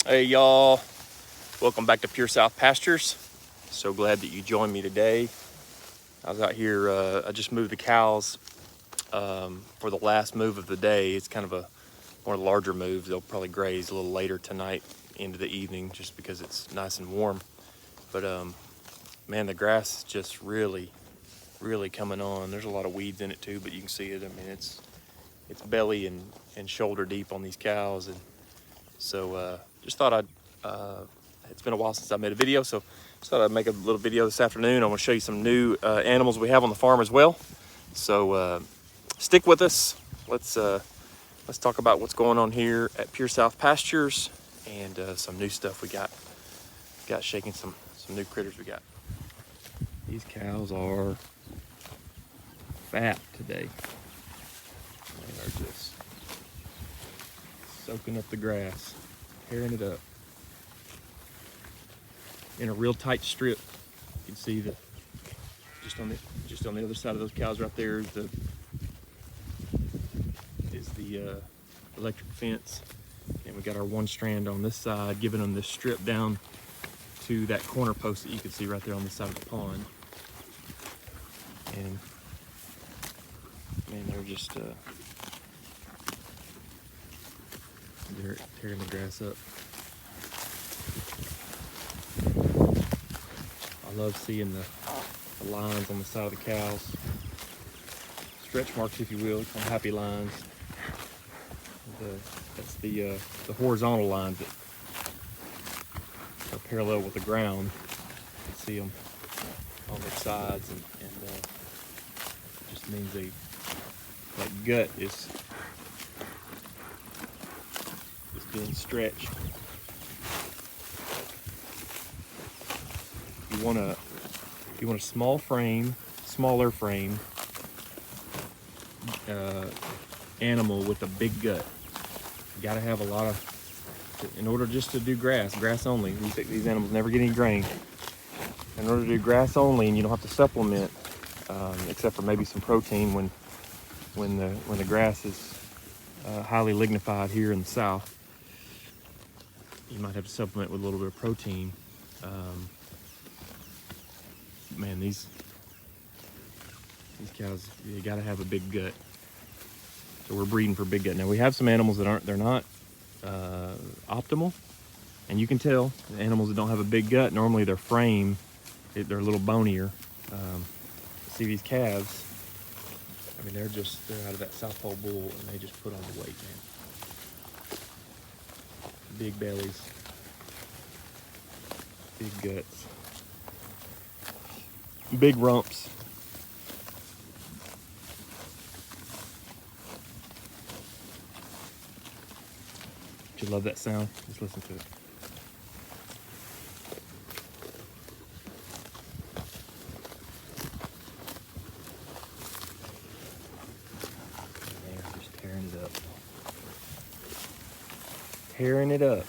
Hey y'all, welcome back to Pure South Pastures. So glad that you joined me today. I was out here, I just moved the cows for the last move of the day. It's kind of one of the larger moves. They'll probably graze a little later tonight into the evening just because it's nice and warm. But man, the grass is just really coming on. There's a lot of weeds in it too, but you can see it. I mean, it's belly and shoulder deep on these cows. And so just thought it's been a while since I made a video, so just thought I'd make a little video this afternoon. I want to show you some new animals we have on the farm as well. So stick with us. Let's talk about what's going on here at Pure South Pastures and some new stuff we got shaking, some new critters we got. These cows are fat today. They are just soaking up the grass, tearing it up in a real tight strip. You can see the just on the other side of those cows right there is the electric fence, and we got our one strand on this side, giving them this strip down to that corner post that you can see right there on the side of the pond. And man, they're just they're tearing the grass up. I love seeing the lines on the side of the cows, stretch marks, if you will. They call them happy lines. That's the horizontal lines that are parallel with the ground. You can see them on their sides, and it just means that gut is being stretched. You want a smaller frame animal with a big gut. You got to have a lot of, in order just to do grass only. These animals never get any grain. In order to do grass only, and you don't have to supplement, except for maybe some protein when the grass is highly lignified here in the south. You might have to supplement with a little bit of protein. Man, these cows, you got to have a big gut. So we're breeding for big gut. Now we have some animals that they're not optimal, and you can tell the animals that don't have a big gut, normally their frame, they're a little bonier. See these calves, I mean, they're out of that South Pole bull, and they just put on the weight, man. Big bellies, big guts, big rumps. Do you love that sound? Just listen to it. And they're just tearing it up. Tearing it up.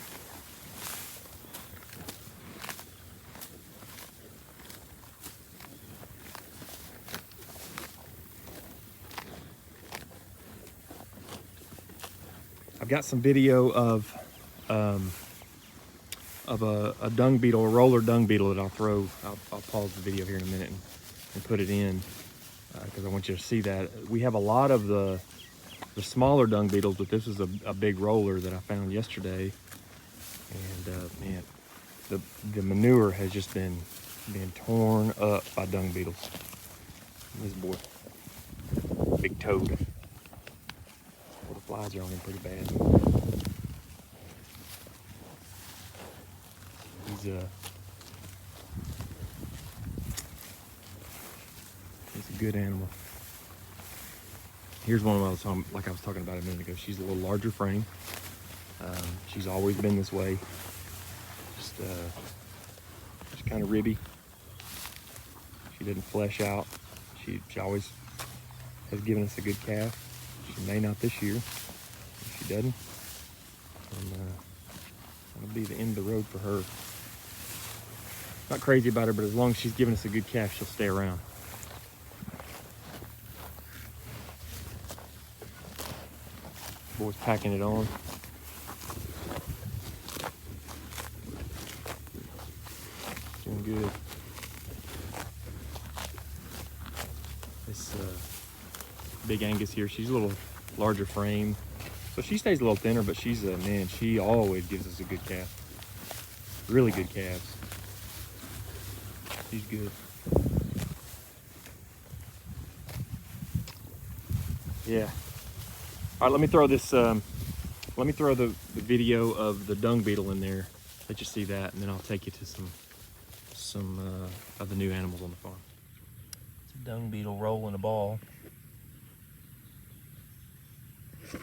I've got some video of a dung beetle, a roller dung beetle that I'll throw. I'll pause the video here in a minute and put it in because I want you to see that. We have a lot of the smaller dung beetles, but this is a big roller that I found yesterday. And man, the manure has just been torn up by dung beetles. This boy, big toad. Well, the flies are on him pretty bad. He's a good animal. Here's one of those, like I was talking about a minute ago. She's a little larger frame. She's always been this way. Just kind of ribby. She didn't flesh out. She always has given us a good calf. She may not this year. If she doesn't, then that'll be the end of the road for her. Not crazy about her, but as long as she's giving us a good calf, she'll stay around. Boy's packing it on. good. This big Angus here, she's a little larger frame, so she stays a little thinner, but she's man, she always gives us a good calf. Really good calves. She's good. Yeah. All right, let me throw this. Let me throw the video of the dung beetle in there. Let you see that, and then I'll take you to some of the new animals on the farm. It's a dung beetle rolling a ball. This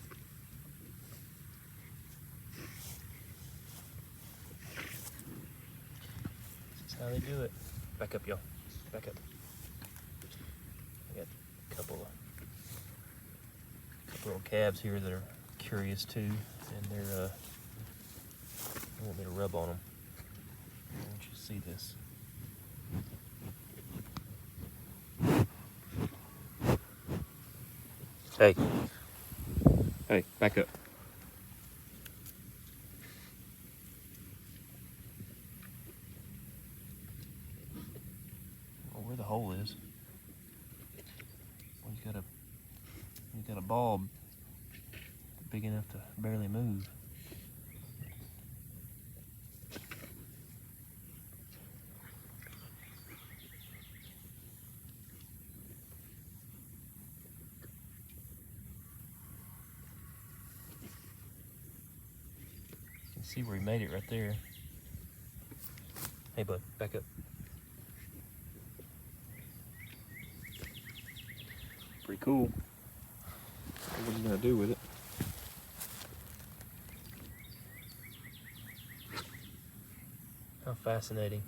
is how they do it. Back up, y'all. Back up. I got a couple of calves here that are curious too, and they want me to rub on them. I want you to see this. Hey. Hey, back up. Well, where the hole is. Well, he's got a bulb big enough to barely move. You can see where he made it right there. Hey bud, back up. Pretty cool. What he's gonna do with it. How fascinating.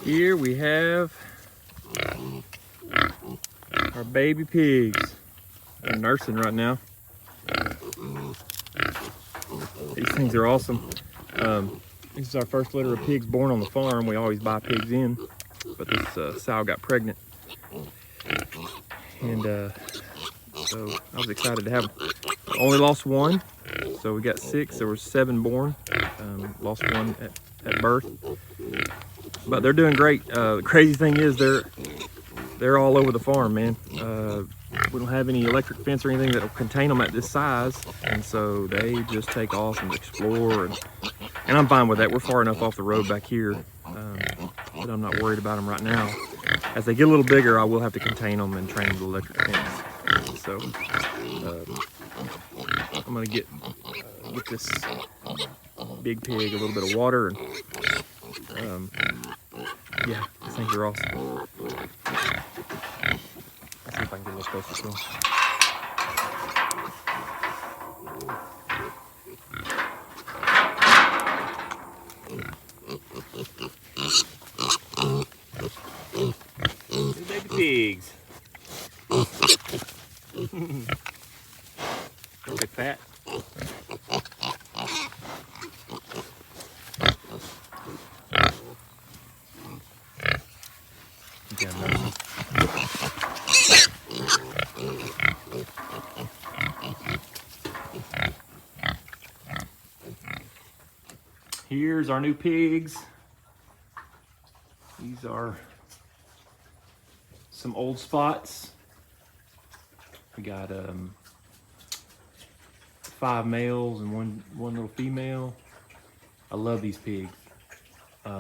Here we have our baby pigs. They're nursing right now. These things are awesome. This is our first litter of pigs born on the farm. We always buy pigs in, but this sow got pregnant. And so I was excited to have them. Only lost one, so we got 6. There were 7 born. Lost one at birth, but they're doing great. The crazy thing is they're all over the farm, man. We don't have any electric fence or anything that will contain them at this size, and so they just take off and explore, and I'm fine with that. We're far enough off the road back here that I'm not worried about them right now. As they get a little bigger, I will have to contain them and train them with electric fence. So I'm gonna get this big pig a little bit of water, and yeah, these things are awesome. Let's see if I can get a little closer to them. Baby pigs. Don't get fat. Here's our new pigs. These are some old spots. We got 5 males and one little female. I love these pigs.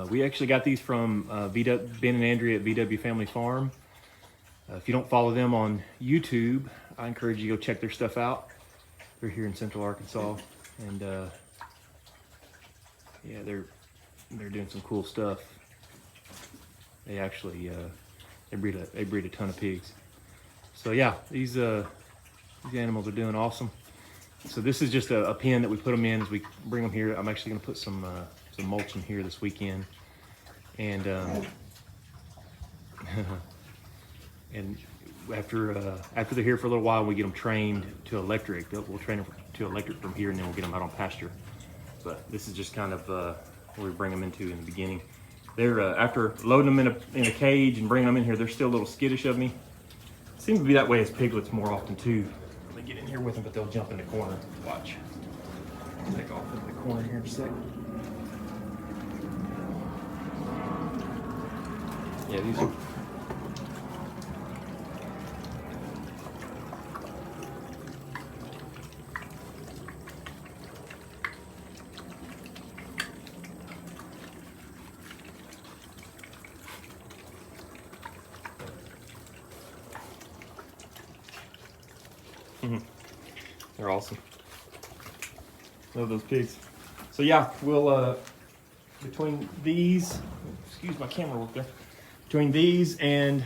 We actually got these from Ben and Andrea at VW Family Farm. If you don't follow them on YouTube, I encourage you to go check their stuff out. They're here in Central Arkansas, and yeah, they're doing some cool stuff. They actually they breed a ton of pigs. So yeah, these animals are doing awesome. So this is just a pen that we put them in as we bring them here. I'm actually going to put some mulch in here this weekend, and and after they're here for a little while, we get them trained to electric. We'll train them to electric from here, and then we'll get them out on pasture. But this is just kind of where we bring them into in the beginning. They're after loading them in a cage and bringing them in here, they're still a little skittish of me. Seems to be that way as piglets more often too. Let me to get in here with them, but they'll jump in the corner. Watch. Take off into the corner here in a sec. Yeah, these are. They're awesome. Love those pigs. So yeah, we'll between these, excuse my camera work there. Between these and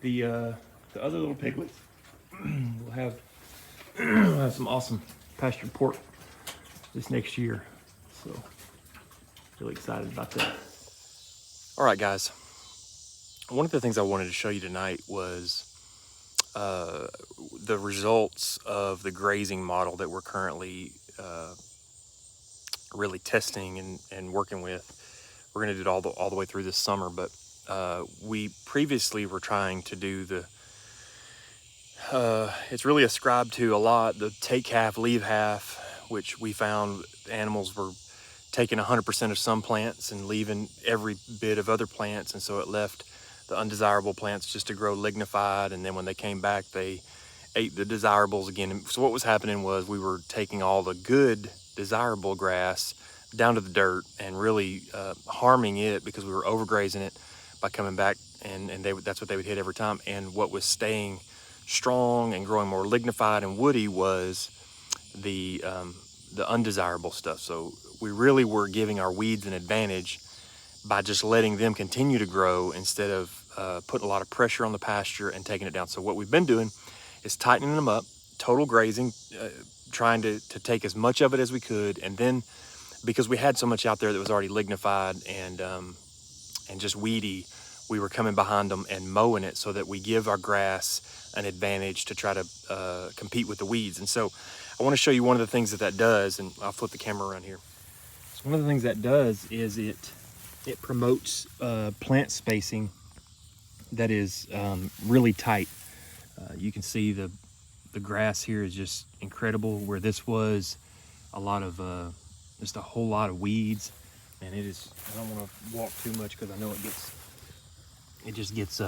the other little piglets, we'll have some awesome pastured pork this next year. So really excited about that. All right, guys. One of the things I wanted to show you tonight was the results of the grazing model that we're currently really testing and working with. We're going to do it all the way through this summer, but we previously were trying to do the it's really ascribed to a lot, the take half, leave half, which we found animals were taking 100% of some plants and leaving every bit of other plants, and so it left the undesirable plants just to grow lignified, and then when they came back they ate the desirables again. And so what was happening was we were taking all the good desirable grass down to the dirt and really harming it because we were overgrazing it by coming back, and that's what they would hit every time. And what was staying strong and growing more lignified and woody was the undesirable stuff. So we really were giving our weeds an advantage by just letting them continue to grow instead of putting a lot of pressure on the pasture and taking it down. So what we've been doing is tightening them up, total grazing, trying to take as much of it as we could, and then because we had so much out there that was already lignified and just weedy, we were coming behind them and mowing it so that we give our grass an advantage to try to compete with the weeds. And so I want to show you one of the things that does, and I'll flip the camera around here. So one of the things that does is it promotes plant spacing that is really tight. You can see the grass here is just incredible, where this was a lot of just a whole lot of weeds, and it is, I don't want to walk too much because I know it just gets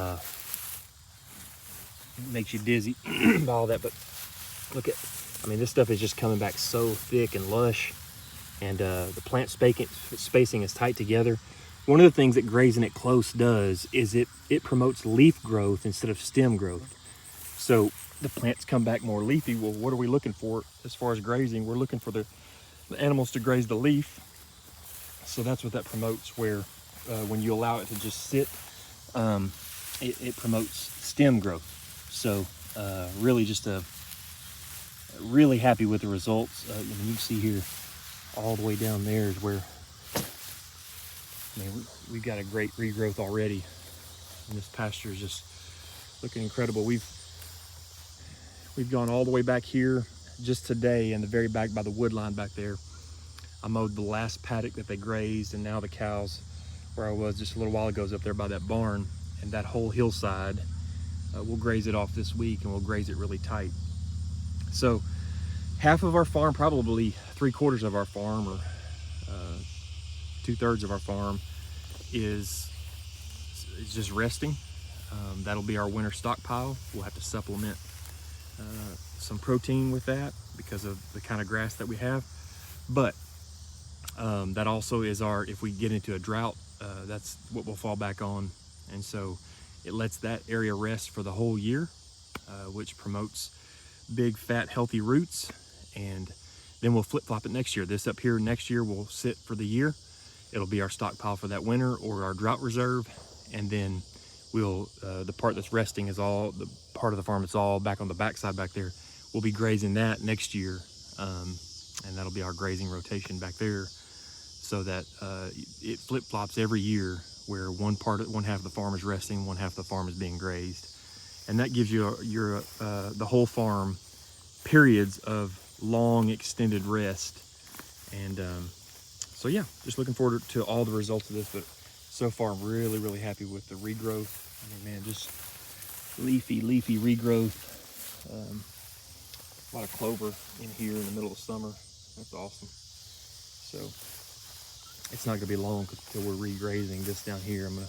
makes you dizzy by all that. But look at, I mean, this stuff is just coming back so thick and lush, and the plant spacing is tight together. One of the things that grazing it close does is it promotes leaf growth instead of stem growth. So the plants come back more leafy. Well, what are we looking for as far as grazing? We're looking for the animals to graze the leaf. So that's what that promotes, where when you allow it to just sit, it promotes stem growth. So really just really happy with the results. You can see here all the way down there is where, I mean, we've got a great regrowth already, and this pasture is just looking incredible. We've gone all the way back here just today, in the very back by the wood line back there. I mowed the last paddock that they grazed, and now the cows, where I was just a little while ago, is up there by that barn, and that whole hillside, we'll graze it off this week, and we'll graze it really tight. So half of our farm, probably 3/4 of our farm, or 2/3 of our farm is just resting. That'll be our winter stockpile. We'll have to supplement some protein with that because of the kind of grass that we have. But that also is our, if we get into a drought, that's what we'll fall back on. And so it lets that area rest for the whole year, which promotes big, fat, healthy roots. And then we'll flip-flop it next year. This up here next year will sit for the year. It'll be our stockpile for that winter, or our drought reserve. And then we'll, the part that's resting is all, the part of the farm that's all back on the backside back there, we'll be grazing that next year. And that'll be our grazing rotation back there, so that it flip-flops every year, where one half of the farm is resting, one half of the farm is being grazed. And that gives you the whole farm periods of long extended rest. And so yeah, just looking forward to all the results of this. But so far I'm really, really happy with the regrowth. I mean, man, just leafy regrowth. A lot of clover in here in the middle of summer. That's awesome. So it's not gonna be long until we're re-grazing this down here. I'm gonna